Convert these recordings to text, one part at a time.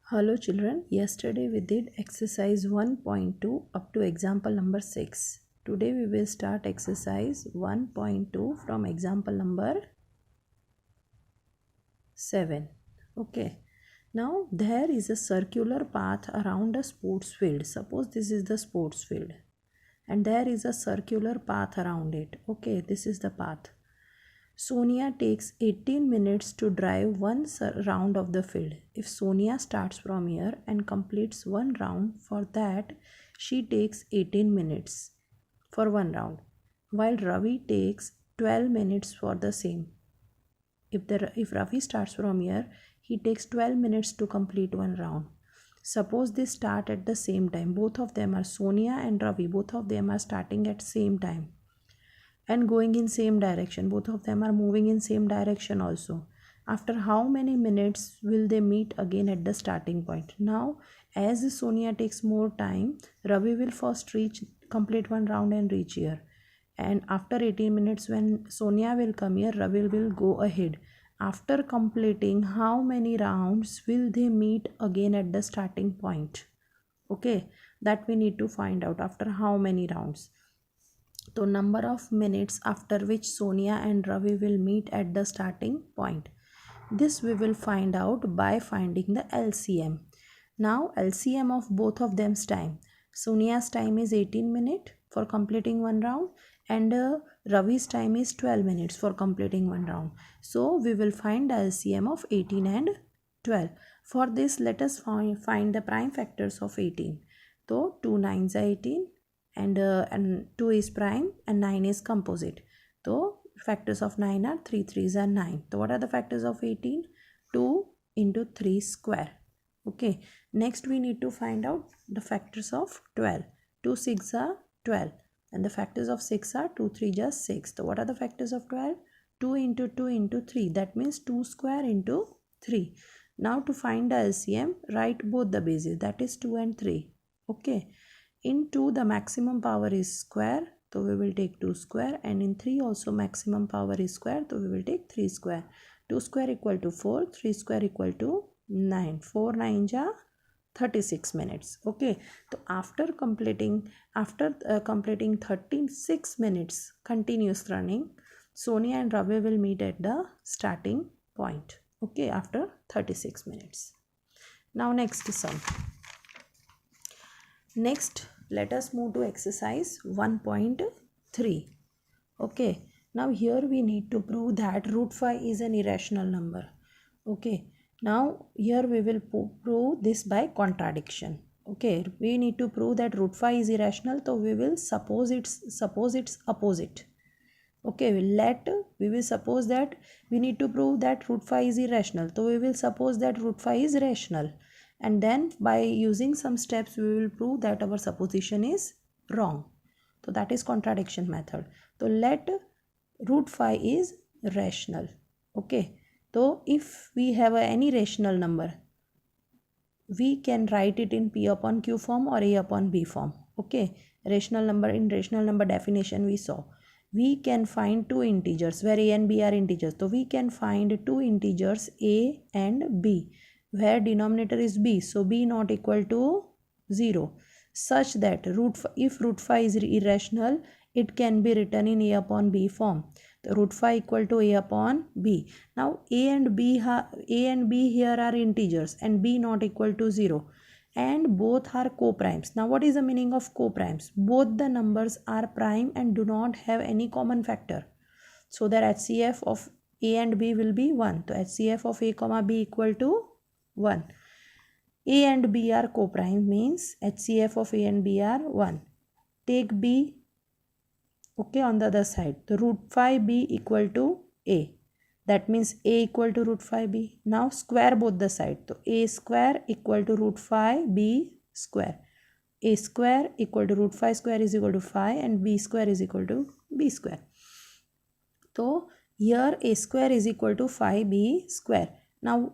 Hello children, yesterday we did exercise 1.2 up to example number 6. Today we will start exercise 1.2 from example number 7. Okay. Now there is a circular path around a sports field. Suppose this is the sports field and there is a circular path around it. Okay, this is the path. Sonia takes 18 minutes to drive one round of the field. If Sonia starts from here and completes one round, for that she takes 18 minutes for one round, while Ravi takes 12 minutes for the same. If Ravi starts from here, he takes 12 minutes to complete one round. Suppose they start at the same time. Both of them are Sonia and Ravi. Both of them are starting at same time and going in same direction. Both of them are moving in same direction also. After how many minutes will they meet again at the starting point? Now as Sonia takes more time, Ravi will first complete one round and reach here, and after 18 minutes when Sonia will come here, Ravi will go ahead. After completing how many rounds will they meet again at the starting point? Okay, that we need to find out after how many rounds. So number of minutes after which Sonia and Ravi will meet at the starting point. This we will find out by finding the LCM. Now LCM of both of them's time. Sonia's time is 18 minutes for completing one round and Ravi's time is 12 minutes for completing one round. So we will find the LCM of 18 and 12. For this let us find the prime factors of 18. So 2 9s are 18 and 2 is prime and 9 is composite. So factors of 9 are 3 3s are 9. So what are the factors of 18? 2 into 3 square. Okay, next we need to find out the factors of 12. 2 6 are 12 and the factors of 6 are 2 3 just 6. So what are the factors of 12? 2 into 2 into 3, that means 2 square into 3. Now to find the LCM, write both the bases, that is 2 and 3. Okay, in 2 the maximum power is square, so we will take 2 square, and in 3 also maximum power is square, so we will take 3 square. 2 square equal to 4, 3 square equal to 9. 4 9 ja 36 minutes. Okay, so after completing 36 minutes continuous running, Sonia and Ravi will meet at the starting point. Okay, after 36 minutes. Now next sum. Next let us move to exercise 1.3. Okay, now here we need to prove that root 5 is an irrational number. Okay, now here we will prove this by contradiction. Okay, we need to prove that root 5 is irrational, so we will suppose its opposite. Okay, we will suppose that we need to prove that root 5 is irrational, so we will suppose that root 5 is rational, and then by using some steps we will prove that our supposition is wrong. So that is contradiction method. So let root 5 is rational. Okay, so if we have any rational number, we can write it in P upon Q form or A upon B form. Okay, rational number, in rational number definition we saw we can find two integers where A and B are integers. So we can find two integers A and B where denominator is B, so B not equal to 0, such that if root 5 is irrational, it can be written in A upon B form. The root 5 equal to A upon B. Now A and B here are integers and B not equal to 0, and both are co-primes. Now what is the meaning of co-primes? Both the numbers are prime and do not have any common factor, so that HCF of A and B will be 1. So HCF of A comma B equal to 1. A and B are co-prime means HCF of A and B are 1. Take B, okay, on the other side. The root 5B equal to A. That means A equal to root 5B. Now square both the sides. So A square equal to root 5B square. A square equal to root 5 square is equal to 5 and B square is equal to B square. So here A square is equal to 5B square. Now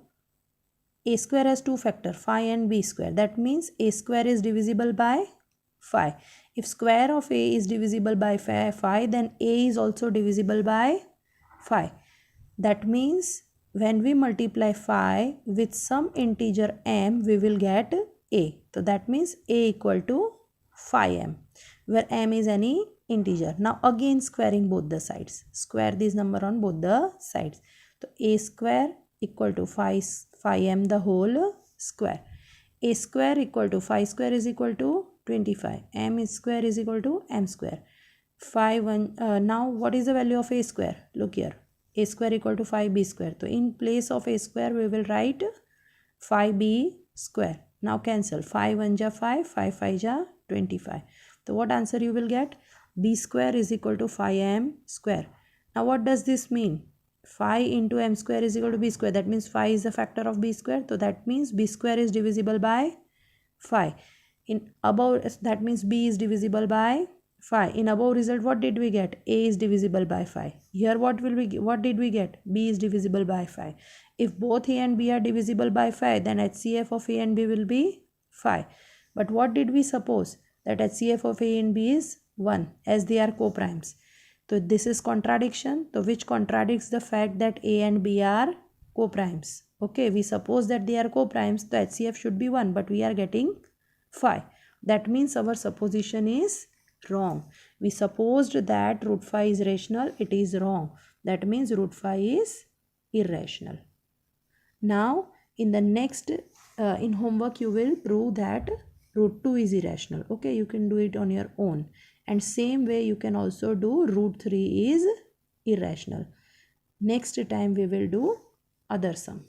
A square has two factors, 5 and B square. That means A square is divisible by 5. If square of A is divisible by 5, then A is also divisible by 5. That means when we multiply phi with some integer m, we will get a. So that means a equal to phi m, where m is any integer. Now again squaring both the sides. Square this number on both the sides. So a square equal to phi m the whole square. A square equal to phi square is equal to 25. M square is equal to m square. Now what is the value of a square? Look here. A square equal to 5b square. So in place of a square we will write 5b square. Now cancel. 5 1 ja 5, 5 5 ja 25. So what answer you will get? B square is equal to 5m square. Now what does this mean? Phi into m square is equal to b square. That means phi is a factor of b square. So that means b square is divisible by phi. In above, that means b is divisible by phi. In above result, what did we get? A is divisible by phi. Here what did we get? B is divisible by phi. If both a and b are divisible by phi, then HCF of a and b will be phi. But what did we suppose? That HCF of a and b is 1, as they are co-primes. So this is contradiction, so which contradicts the fact that a and b are co-primes. Okay, we suppose that they are co-primes, the HCF should be 1, but we are getting phi. That means our supposition is wrong. We supposed that root phi is rational. It is wrong. That means root phi is irrational. Now in the next in homework you will prove that root 2 is irrational. Okay, you can do it on your own. And same way you can also do root 3 is irrational. Next time we will do other sum.